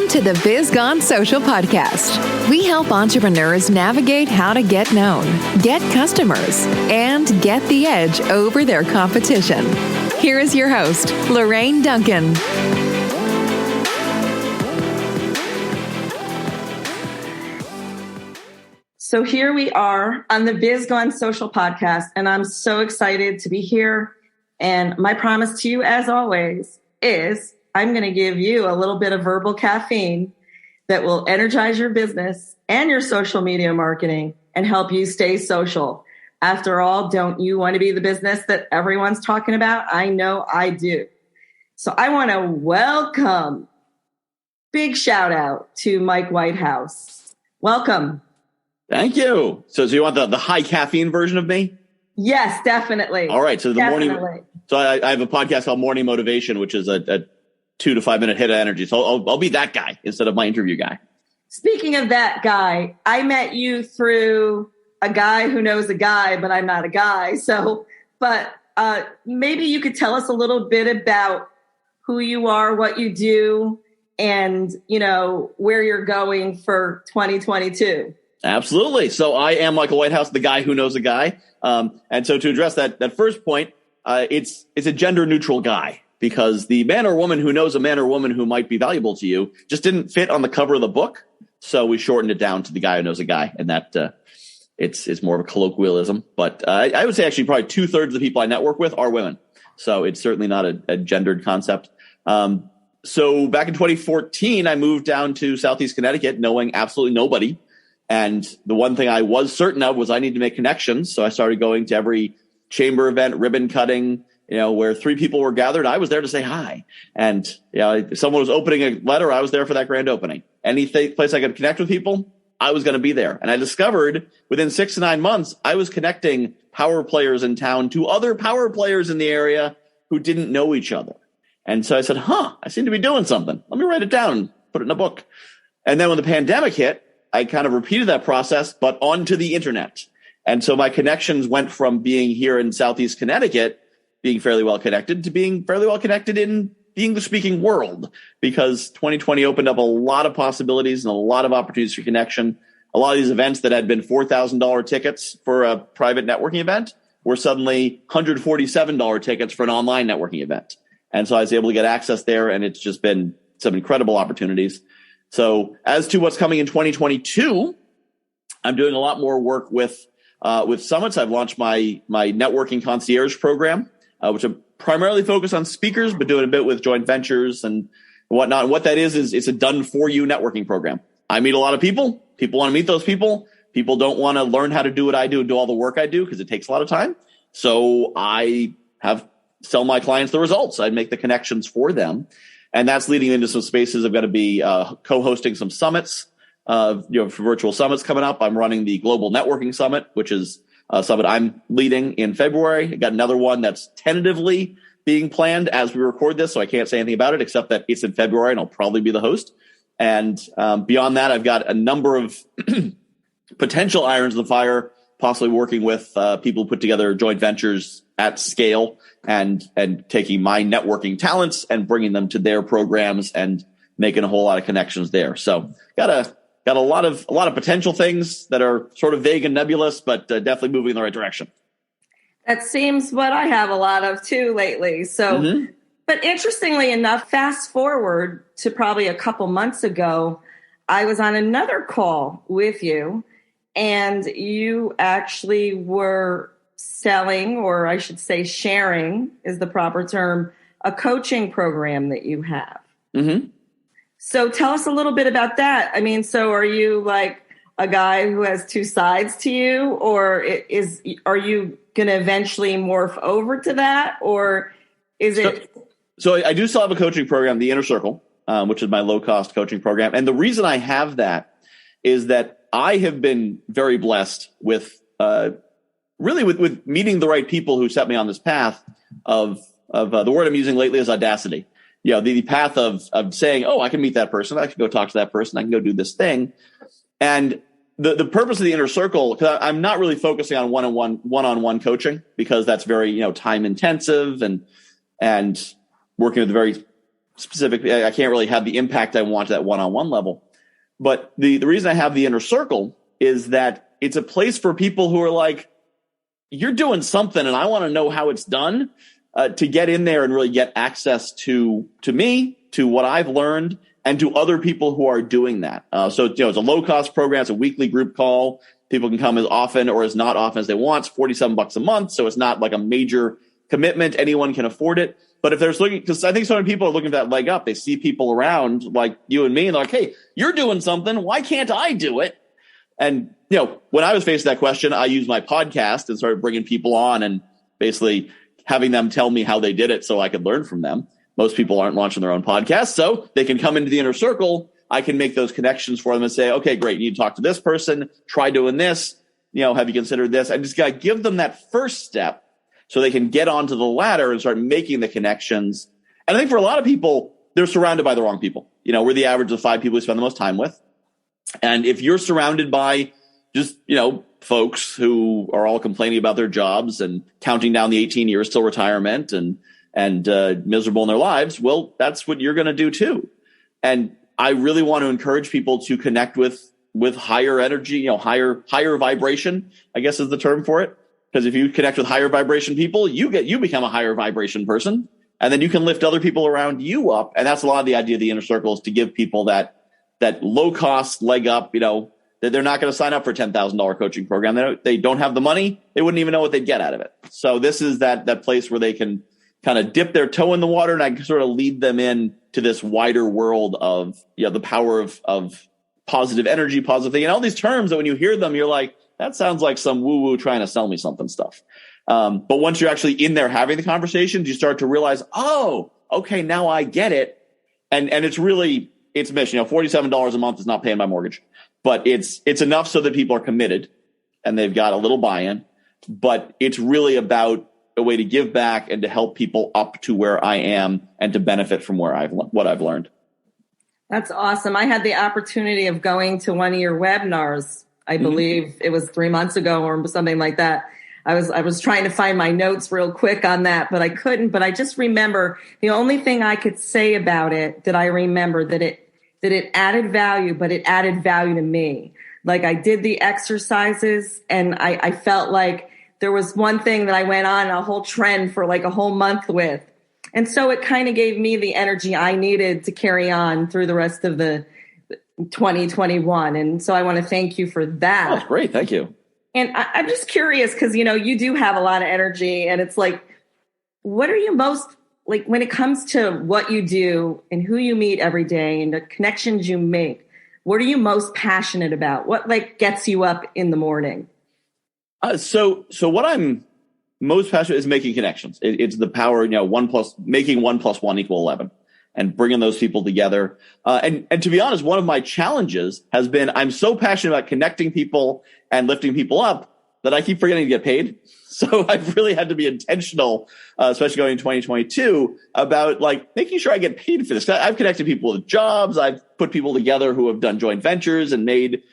Welcome to the Biz Gone Social podcast. We help entrepreneurs navigate how to get known, get customers, and get the edge over their competition. Here is your host, Lorraine Duncan. So here we are on the Biz Gone Social podcast, and I'm so excited to be here. And my promise to you, as always, is I'm going to give you a little bit of verbal caffeine that will energize your business and your social media marketing and help you stay social. After all, don't you want to be the business that everyone's talking about? I know I do. So I want to welcome, big shout out to Mike Whitehouse. Welcome. Thank you. So you want the high caffeine version of me? Yes, definitely. All right. So morning. So I have a podcast called Morning Motivation, which is a 2 to 5 minute hit of energy. So I'll be that guy instead of my interview guy. Speaking of that guy, I met you through a guy who knows a guy, but I'm not a guy. But maybe you could tell us a little bit about who you are, what you do, and, where you're going for 2022. Absolutely. So I am Michael Whitehouse, the guy who knows a guy. And so to address that first point, it's a gender neutral guy. Because the man or woman who knows a man or woman who might be valuable to you just didn't fit on the cover of the book. So we shortened it down to the guy who knows a guy. And that it's more of a colloquialism. But I would say actually probably 2/3 of the people I network with are women. So it's certainly not a gendered concept. So back in 2014, I moved down to Southeast Connecticut knowing absolutely nobody. And the one thing I was certain of was I need to make connections. So I started going to every chamber event, ribbon cutting, where 3 people were gathered. I was there to say hi. And if someone was opening a letter, I was there for that grand opening. Any place I could connect with people, I was going to be there. And I discovered within 6 to 9 months, I was connecting power players in town to other power players in the area who didn't know each other. And so I said, I seem to be doing something. Let me write it down and put it in a book. And then when the pandemic hit, I kind of repeated that process, but onto the internet. And so my connections went from being here in Southeast Connecticut, being fairly well connected, to being fairly well connected in the English-speaking world, because 2020 opened up a lot of possibilities and a lot of opportunities for connection. A lot of these events that had been $4,000 tickets for a private networking event were suddenly $147 tickets for an online networking event. And so I was able to get access there, and it's just been some incredible opportunities. So as to what's coming in 2022, I'm doing a lot more work with summits. I've launched my networking concierge program, which I'm primarily focused on speakers, but doing a bit with joint ventures and whatnot. And what that is it's a done-for-you networking program. I meet a lot of people. People want to meet those people. People don't want to learn how to do what I do and do all the work I do because it takes a lot of time. So I sell my clients the results. I make the connections for them. And that's leading into some spaces. I'm going to be co-hosting some summits, for virtual summits coming up. I'm running the Global Networking Summit, which is a summit I'm leading in February. I got another one that's tentatively being planned as we record this, so I can't say anything about it except that it's in February and I'll probably be the host. And beyond that, I've got a number of potential irons in the fire, possibly working with people who put together joint ventures at scale and taking my networking talents and bringing them to their programs and making a whole lot of connections there. So got a lot of potential things that are sort of vague and nebulous, but definitely moving in the right direction. That seems what I have a lot of too lately. So, But interestingly enough, fast forward to probably a couple months ago, I was on another call with you, and you actually were selling, or I should say sharing is the proper term, a coaching program that you have. Mm-hmm. So tell us a little bit about that. I mean, so are you like a guy who has 2 sides to you, or are you going to eventually morph over to that, or is it? So I do still have a coaching program, the Inner Circle, which is my low-cost coaching program. And the reason I have that is that I have been very blessed with meeting the right people who set me on this path of the word I'm using lately is audacity. The path of saying, I can meet that person. I can go talk to that person. I can go do this thing. And the purpose of the Inner Circle, because I'm not really focusing on one-on-one coaching, because that's very, time intensive and working with very specific. I can't really have the impact I want at that one-on-one level. But the reason I have the inner circle is that it's a place for people who are like, you're doing something and I want to know how it's done, to get in there and really get access to me, to what I've learned, and to other people who are doing that. So, it's a low-cost program. It's a weekly group call. People can come as often or as not often as they want. It's $47 a month, so it's not like a major commitment. Anyone can afford it. But if there's looking, because I think so many people are looking for that leg up. They see people around like you and me, and they're like, hey, you're doing something. Why can't I do it? And, when I was faced with that question, I used my podcast and started bringing people on and basically having them tell me how they did it so I could learn from them. Most people aren't launching their own podcast, so they can come into the inner circle. I can make those connections for them and say, okay, great. You need to talk to this person. Try doing this. Have you considered this? I just got to give them that first step so they can get onto the ladder and start making the connections. And I think for a lot of people, they're surrounded by the wrong people. We're the average of 5 people we spend the most time with. And if you're surrounded by just, folks who are all complaining about their jobs and counting down the 18 years till retirement and miserable in their lives, well, that's what you're going to do too. And I really want to encourage people to connect with higher energy, higher vibration, I guess is the term for it. Because if you connect with higher vibration people, you become a higher vibration person, and then you can lift other people around you up. And that's a lot of the idea of the inner circle, is to give people that low cost leg up, that they're not going to sign up for a $10,000 coaching program. They don't have the money. They wouldn't even know what they'd get out of it. So this is that place where they can kind of dip their toe in the water, and I can sort of lead them in to this wider world of, the power of positive energy, positive thing, and all these terms that when you hear them, you're like, that sounds like some woo-woo trying to sell me something stuff. But once you're actually in there having the conversations, you start to realize, oh, okay, now I get it. And it's really, it's mission. $47 a month is not paying my mortgage, but it's enough so that people are committed and they've got a little buy-in. But it's really about a way to give back and to help people up to where I am and to benefit from what I've learned. That's awesome. I had the opportunity of going to one of your webinars. I believe it was 3 months ago or something like that. I was trying to find my notes real quick on that, but I couldn't. But I just remember the only thing I could say about it that I remember that it added value, but it added value to me. Like, I did the exercises and I felt like there was one thing that I went on a whole trend for like a whole month with. And so it kind of gave me the energy I needed to carry on through the rest of the 2021. And so I want to thank you for that. Oh, that's great. Thank you. And I'm just curious because, you do have a lot of energy, and it's like, what are you most like when it comes to what you do and who you meet every day and the connections you make? What are you most passionate about? What gets you up in the morning? So what I'm most passionate is making connections. It's the power, making 1 + 1 = 11. And bringing those people together. And to be honest, one of my challenges has been I'm so passionate about connecting people and lifting people up that I keep forgetting to get paid. So I've really had to be intentional, especially going in 2022, about making sure I get paid for this. I've connected people with jobs. I've put people together who have done joint ventures and made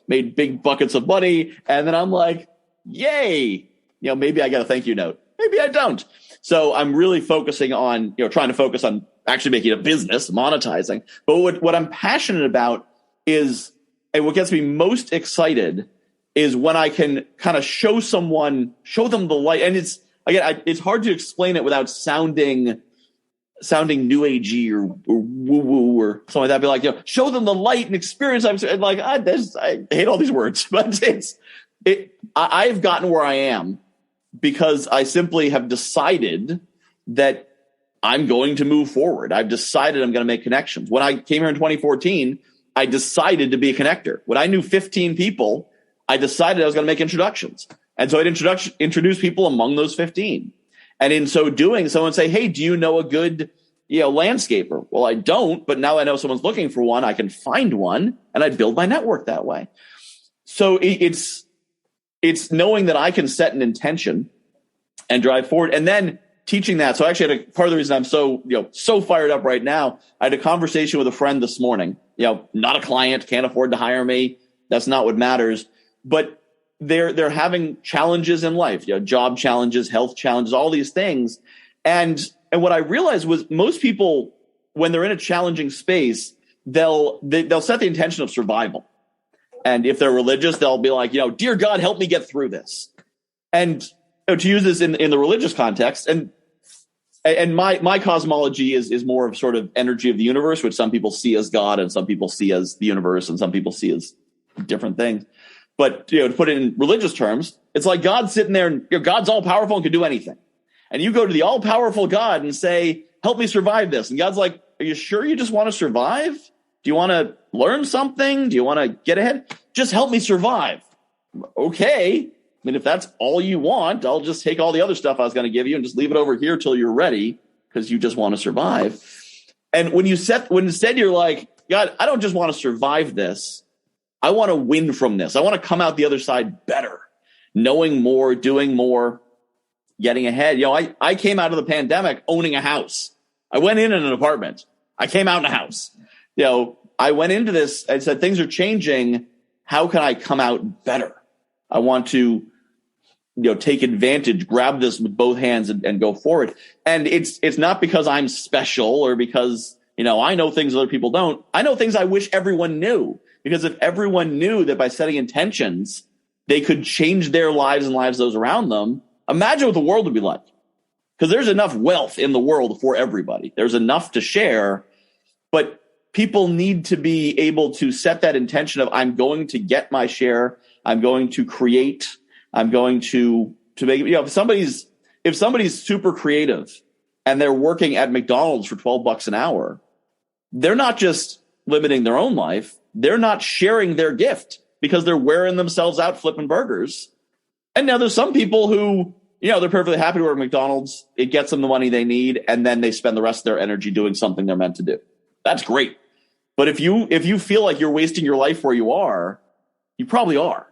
big buckets of money. And then I'm like, yay, maybe I got a thank you note. Maybe I don't. So I'm really focusing on, trying to focus on actually making a business, monetizing. But what I'm passionate about is, and what gets me most excited is when I can kind of show them the light. And it's hard to explain it without sounding new agey or woo woo or something like that. Be like, show them the light and experience. I'm like, I hate all these words, but I've gotten where I am because I simply have decided that I'm going to move forward. I've decided I'm going to make connections. When I came here in 2014, I decided to be a connector. When I knew 15 people, I decided I was going to make introductions. And so I'd introduce people among those 15. And in so doing, someone would say, hey, do you know a good landscaper? Well, I don't, but now I know someone's looking for one. I can find one, and I build my network that way. So it's knowing that I can set an intention and drive forward, and then teaching that. So actually, part of the reason I'm so fired up right now, I had a conversation with a friend this morning. Not a client, can't afford to hire me. That's not what matters. But they're having challenges in life, job challenges, health challenges, all these things. And what I realized was most people when they're in a challenging space, they'll set the intention of survival. And if they're religious, they'll be like, dear God, help me get through this. And to use this in the religious context, and my cosmology is more of sort of energy of the universe, which some people see as God and some people see as the universe and some people see as different things. But to put it in religious terms, it's like God's sitting there and God's all powerful and can do anything. And you go to the all powerful God and say, help me survive this. And God's like, are you sure you just want to survive? Do you want to learn something? Do you want to get ahead? Just help me survive. Okay. I mean, if that's all you want, I'll just take all the other stuff I was going to give you and just leave it over here till you're ready because you just want to survive. And when instead you're like, God, I don't just want to survive this. I want to win from this. I want to come out the other side better, knowing more, doing more, getting ahead. I came out of the pandemic owning a house. I went in an apartment. I came out in a house. I went into this and said, things are changing. How can I come out better? I want to, take advantage, grab this with both hands and go forward. And it's not because I'm special or because, I know things other people don't. I know things I wish everyone knew, because if everyone knew that by setting intentions, they could change their lives and lives of those around them, imagine what the world would be like. Because there's enough wealth in the world for everybody. There's enough to share, but people need to be able to set that intention of, I'm going to get my share. I'm going to create. I'm going to make, if somebody's super creative and they're working at McDonald's for $12 an hour, they're not just limiting their own life. They're not sharing their gift because they're wearing themselves out flipping burgers. And now there's some people who, they're perfectly happy to work at McDonald's. It gets them the money they need. And then they spend the rest of their energy doing something they're meant to do. That's great. But if you feel like you're wasting your life where you are, you probably are.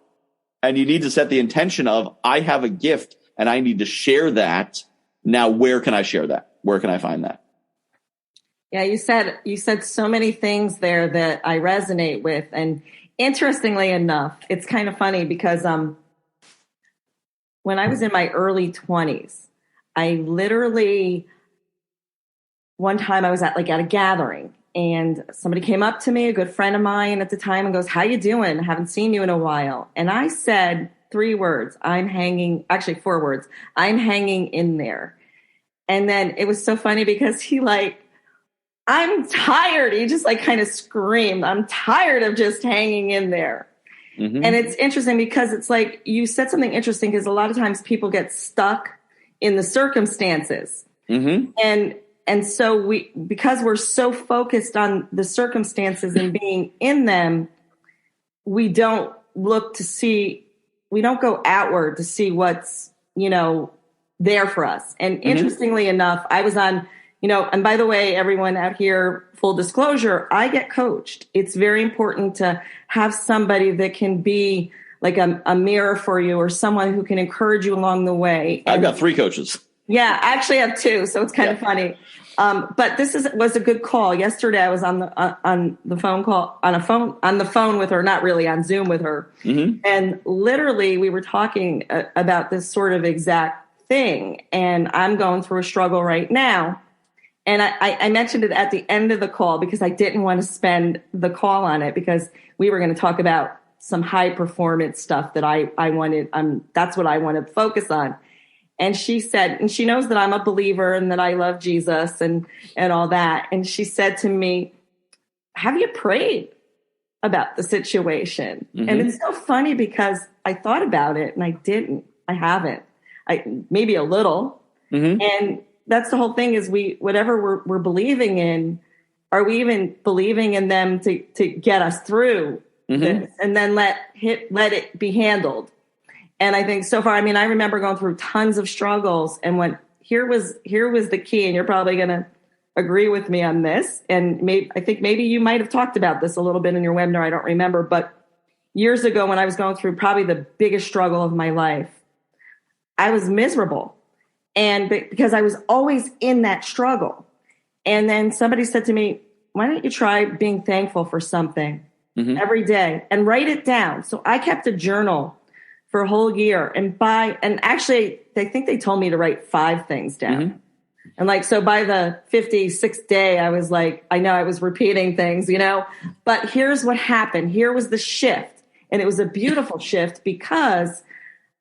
And you need to set the intention of, I have a gift and I need to share that. Now, where can I share that? Where can I find that? Yeah, you said so many things there that I resonate with. And interestingly enough, it's kind of funny because when I was in my early 20s, I literally, one time I was at a gathering and somebody came up to me, a good friend of mine at the time, and goes, how you doing? I haven't seen you in a while. And I said 3 words, actually 4 words, I'm hanging in there. And then it was so funny because he I'm tired. He just kind of screamed, I'm tired of just hanging in there. Mm-hmm. And it's interesting because it's you said something interesting, because a lot of times people get stuck in the circumstances. Mm-hmm. And so because we're so focused on the circumstances and being in them, we don't look to see, we don't go outward to see what's, there for us. And interestingly enough, I was on, and by the way, everyone out here, full disclosure, I get coached. It's very important to have somebody that can be a mirror for you, or someone who can encourage you along the way. I've got 3 coaches. Yeah, I actually have 2, so it's kind of funny. But this was a good call. Yesterday, I was on the phone with her, not really on Zoom with her, and literally we were talking about this sort of exact thing. And I'm going through a struggle right now, and I mentioned it at the end of the call because I didn't want to spend the call on it, because we were going to talk about some high performance stuff that I wanted. That's what I want to focus on. And she said, and she knows that I'm a believer and that I love Jesus and all that. And she said to me, have you prayed about the situation? Mm-hmm. And it's so funny because I thought about it and I didn't. I haven't. Maybe a little. Mm-hmm. And that's the whole thing, is whatever we're believing in, are we even believing in them to get us through this, and then let it be handled? And I think so far, I remember going through tons of struggles, and here was the key, and you're probably going to agree with me on this. And I think maybe you might have talked about this a little bit in your webinar. I don't remember, but years ago when I was going through probably the biggest struggle of my life, I was miserable. And because I was always in that struggle. And then somebody said to me, why don't you try being thankful for something every day and write it down? So I kept a journal for a whole year, and actually, I think they told me to write 5 things down. And like, so by the 56th day, I was like, I know I was repeating things, but here's what happened. Here was the shift. And it was a beautiful shift because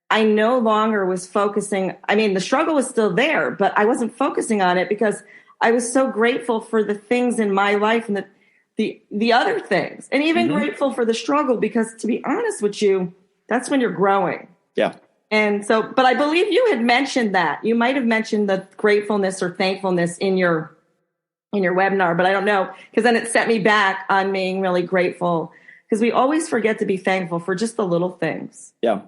I no longer was focusing. I mean, the struggle was still there, but I wasn't focusing on it because I was so grateful for the things in my life and the other things, and even grateful for the struggle, because to be honest with you, that's when you're growing. Yeah. And so, but I believe you had mentioned that. You might have mentioned the gratefulness or thankfulness in your webinar, but I don't know, because then it set me back on being really grateful, because we always forget to be thankful for just the little things. Yeah.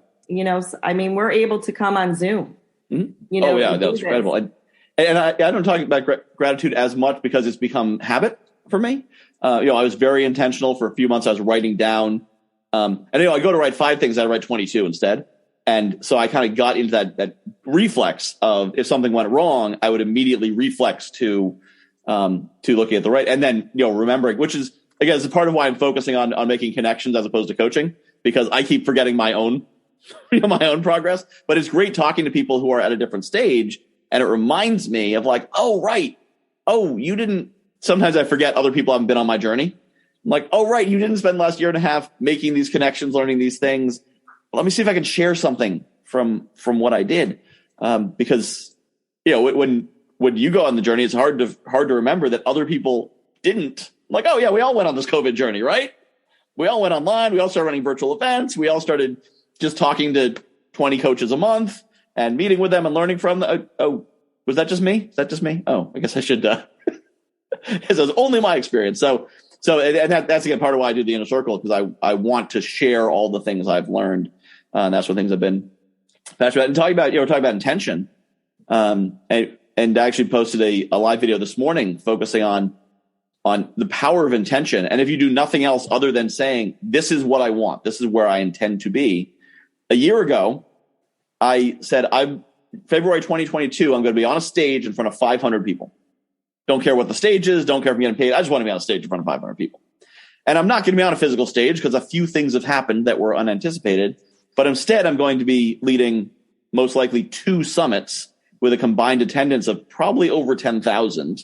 I mean, we're able to come on Zoom. Mm-hmm. Oh yeah, that was incredible. And I don't talk about gratitude as much because it's become habit for me. I was very intentional for a few months. I was writing down, and I go to write 5 things, I write 22 instead. And so I kind of got into that reflex of, if something went wrong, I would immediately reflex to looking at the right. And then, remembering, which is, again, is part of why I'm focusing on making connections as opposed to coaching, because I keep forgetting my own, my own progress. But it's great talking to people who are at a different stage. And it reminds me of like, oh, right. Oh, you didn't. Sometimes I forget other people haven't been on my journey. I'm like, oh, right. You didn't spend the last year and a half making these connections, learning these things. Let me see if I can share something from what I did. Because, when you go on the journey, it's hard to remember that other people didn't. Like, oh yeah, we all went on this COVID journey, right? We all went online. We all started running virtual events. We all started just talking to 20 coaches a month and meeting with them and learning from them. Oh, was that just me? Is that just me? Oh, I guess I should, because it was only my experience. So that's again, part of why I do the inner circle, because I want to share all the things I've learned. And that's what things I've been passionate about. And talking about intention. And I actually posted a live video this morning focusing on the power of intention. And if you do nothing else other than saying, this is what I want, this is where I intend to be. A year ago, I said, February 2022, I'm going to be on a stage in front of 500 people. Don't care what the stage is. Don't care if I'm getting paid. I just want to be on a stage in front of 500 people. And I'm not going to be on a physical stage because a few things have happened that were unanticipated. But instead, I'm going to be leading most likely 2 summits with a combined attendance of probably over 10,000,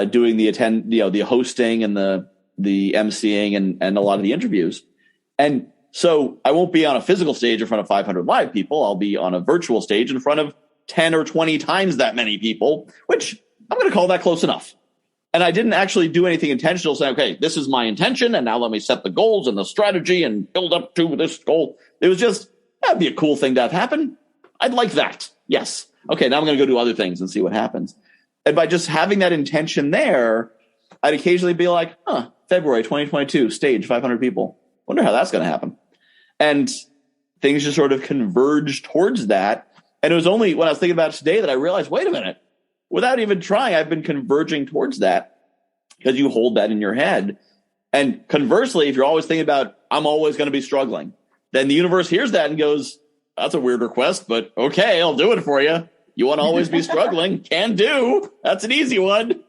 doing the hosting and the emceeing and a lot of the interviews. And so I won't be on a physical stage in front of 500 live people. I'll be on a virtual stage in front of 10 or 20 times that many people, which I'm going to call that close enough. And I didn't actually do anything intentional, saying, okay, this is my intention, and now let me set the goals and the strategy and build up to this goal. It was just, that'd be a cool thing to have happen. I'd like that. Yes. Okay, now I'm going to go do other things and see what happens. And by just having that intention there, I'd occasionally be like, February 2022, stage 500 people. Wonder how that's going to happen. And things just sort of converged towards that. And it was only when I was thinking about it today that I realized, wait a minute, without even trying, I've been converging towards that, because you hold that in your head. And conversely, if you're always thinking about, I'm always going to be struggling, then the universe hears that and goes, that's a weird request, but okay, I'll do it for you. You want to always be struggling? Can do. That's an easy one.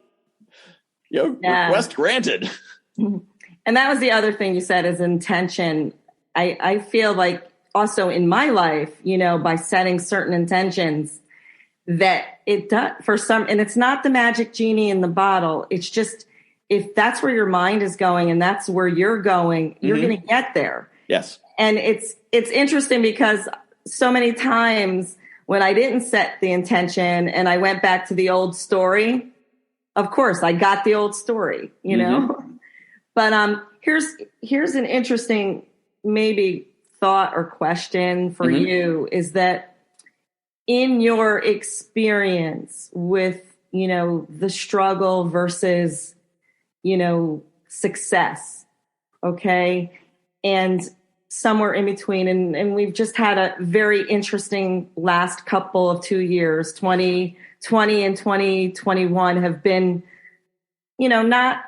Request granted. And that was the other thing you said, is intention. I feel like also in my life, by setting certain intentions, that it does for some, and it's not the magic genie in the bottle. It's just, if that's where your mind is going and that's where you're going, you're going to get there. Yes. And it's interesting because so many times when I didn't set the intention and I went back to the old story, of course I got the old story, but here's an interesting maybe thought or question for you, is that in your experience with, the struggle versus, success, okay, and somewhere in between, and we've just had a very interesting last couple of 2 years, 2020 and 2021 have been, not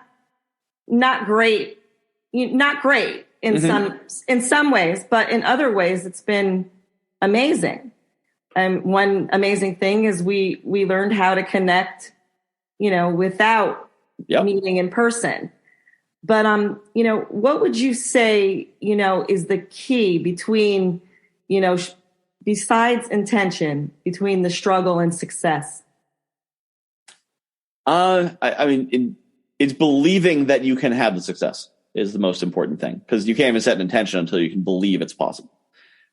great, in some ways, but in other ways it's been amazing. And one amazing thing is we learned how to connect, without meeting in person. But, what would you say, is the key between, besides intention, between the struggle and success? I mean, it's believing that you can have the success is the most important thing, because you can't even set an intention until you can believe it's possible.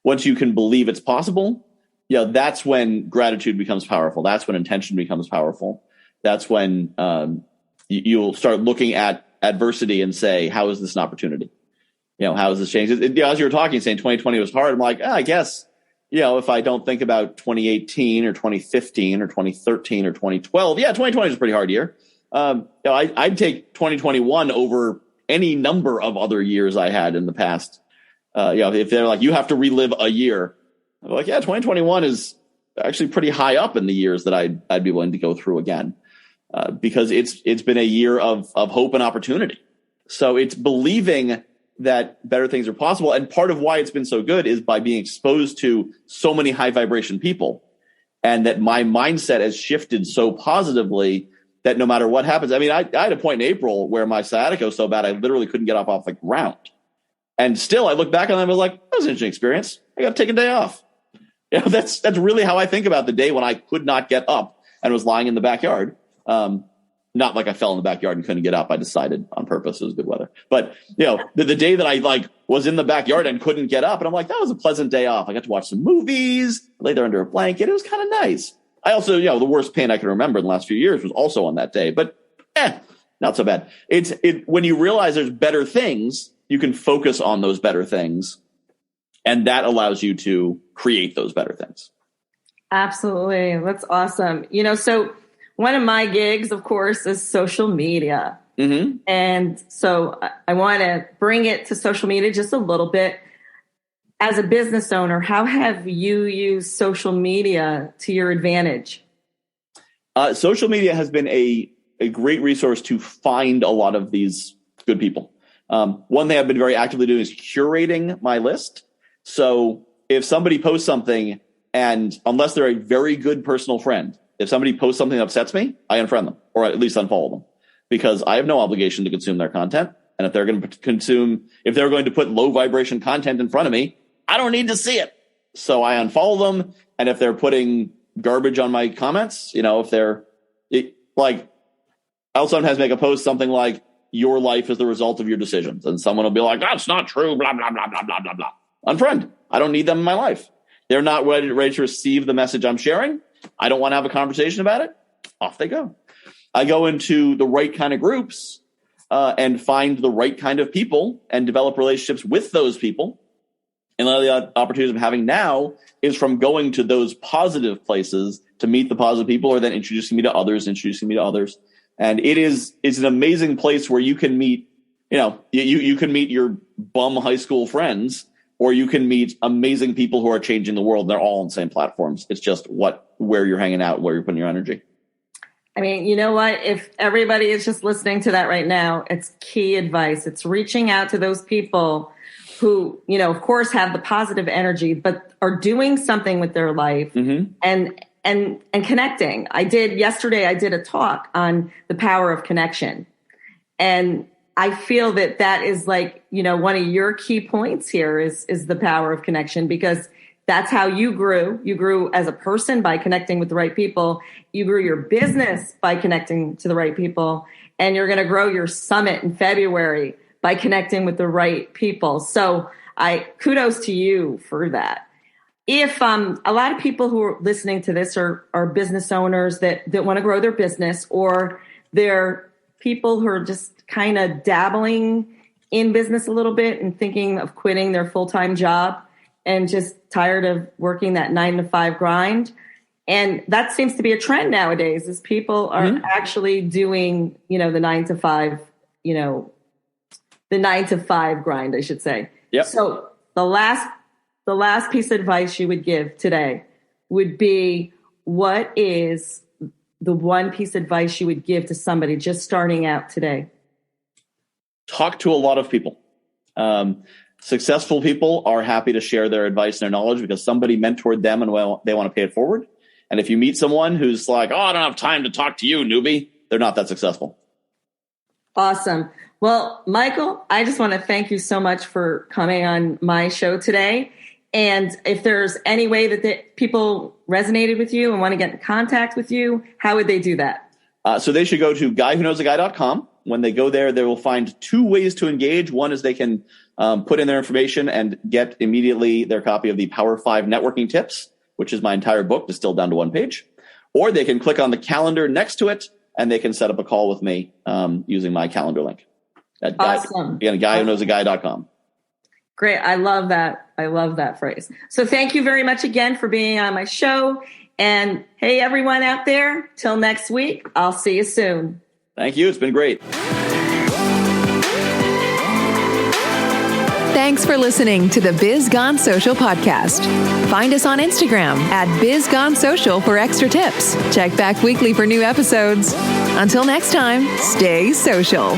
Once you can believe it's possible, that's when gratitude becomes powerful. That's when intention becomes powerful. That's when you'll start looking at adversity and say, how is this an opportunity? How is this changed? As you were talking, saying 2020 was hard, I'm like, I guess, if I don't think about 2018 or 2015 or 2013 or 2012, 2020 is a pretty hard year. I'd take 2021 over any number of other years I had in the past. If they're like, you have to relive a year, I'm like, 2021 is actually pretty high up in the years that I'd be willing to go through again, because it's been a year of hope and opportunity. So it's believing that better things are possible. And part of why it's been so good is by being exposed to so many high vibration people, and that my mindset has shifted so positively that no matter what happens, I mean, I had a point in April where my sciatica was so bad, I literally couldn't get off the ground. And still I look back on them and was like, that was an interesting experience. I got to take a day off. That's really how I think about the day when I could not get up and was lying in the backyard. Not like I fell in the backyard and couldn't get up. I decided on purpose it was good weather. But, the day that I was in the backyard and couldn't get up, and I'm like, that was a pleasant day off. I got to watch some movies, lay there under a blanket. It was kind of nice. I also, the worst pain I can remember in the last few years was also on that day, but not so bad. When you realize there's better things, you can focus on those better things, and that allows you to create those better things. Absolutely. That's awesome. So one of my gigs, of course, is social media. Mm-hmm. And so I want to bring it to social media just a little bit. As a business owner, how have you used social media to your advantage? Social media has been a great resource to find a lot of these good people. One thing I've been very actively doing is curating my list. So if somebody posts something, and unless they're a very good personal friend, if somebody posts something that upsets me, I unfriend them, or at least unfollow them, because I have no obligation to consume their content. And if they're going to put low vibration content in front of me, I don't need to see it. So I unfollow them. And if they're putting garbage on my comments, I'll sometimes make a post something like, your life is the result of your decisions. And someone will be like, that's not true, blah, blah, blah, blah, blah, blah, blah. Unfriend. I don't need them in my life. They're not ready to receive the message I'm sharing. I don't want to have a conversation about it. Off they go. I go into the right kind of groups and find the right kind of people and develop relationships with those people. And one of the opportunities I'm having now is from going to those positive places to meet the positive people, or then introducing me to others. And it's an amazing place where you can meet, you can meet your bum high school friends, or you can meet amazing people who are changing the world. They're all on the same platforms. It's just where you're hanging out, where you're putting your energy. I mean, you know what? If everybody is just listening to that right now, it's key advice. It's reaching out to those people who, of course, have the positive energy, but are doing something with their life, mm-hmm. and connecting. Yesterday I did a talk on the power of connection. And I feel that is one of your key points here is the power of connection, because that's how you grew. You grew as a person by connecting with the right people. You grew your business by connecting to the right people. And you're going to grow your summit in February by connecting with the right people. So kudos to you for that. If a lot of people who are listening to this are business owners that want to grow their business, or they're people who are just kind of dabbling in business a little bit and thinking of quitting their full-time job and just tired of working that 9-to-5 grind. And that seems to be a trend nowadays, is people are mm-hmm. actually doing, the 9-to-5, the 9-to-5 grind, I should say. Yep. So the last piece of advice you would give today would be, what is the one piece of advice you would give to somebody just starting out today? Talk to a lot of people. Successful people are happy to share their advice and their knowledge because somebody mentored them and they want to pay it forward. And if you meet someone who's like, I don't have time to talk to you, newbie, they're not that successful. Awesome. Well, Michael, I just want to thank you so much for coming on my show today. And if there's any way that people resonated with you and want to get in contact with you, how would they do that? So they should go to guywhoknowsaguy.com. When they go there, they will find 2 ways to engage. One is they can put in their information and get immediately their copy of the Power 5 Networking Tips, which is my entire book distilled down to 1 page. Or they can click on the calendar next to it, and they can set up a call with me using my calendar link. Awesome. Again, guywhoknowsaguy.com. Great. I love that. I love that phrase. So thank you very much again for being on my show. And hey, everyone out there, till next week, I'll see you soon. Thank you. It's been great. Thanks for listening to the Biz Gone Social podcast. Find us on Instagram at Biz Gone Social for extra tips. Check back weekly for new episodes. Until next time, stay social.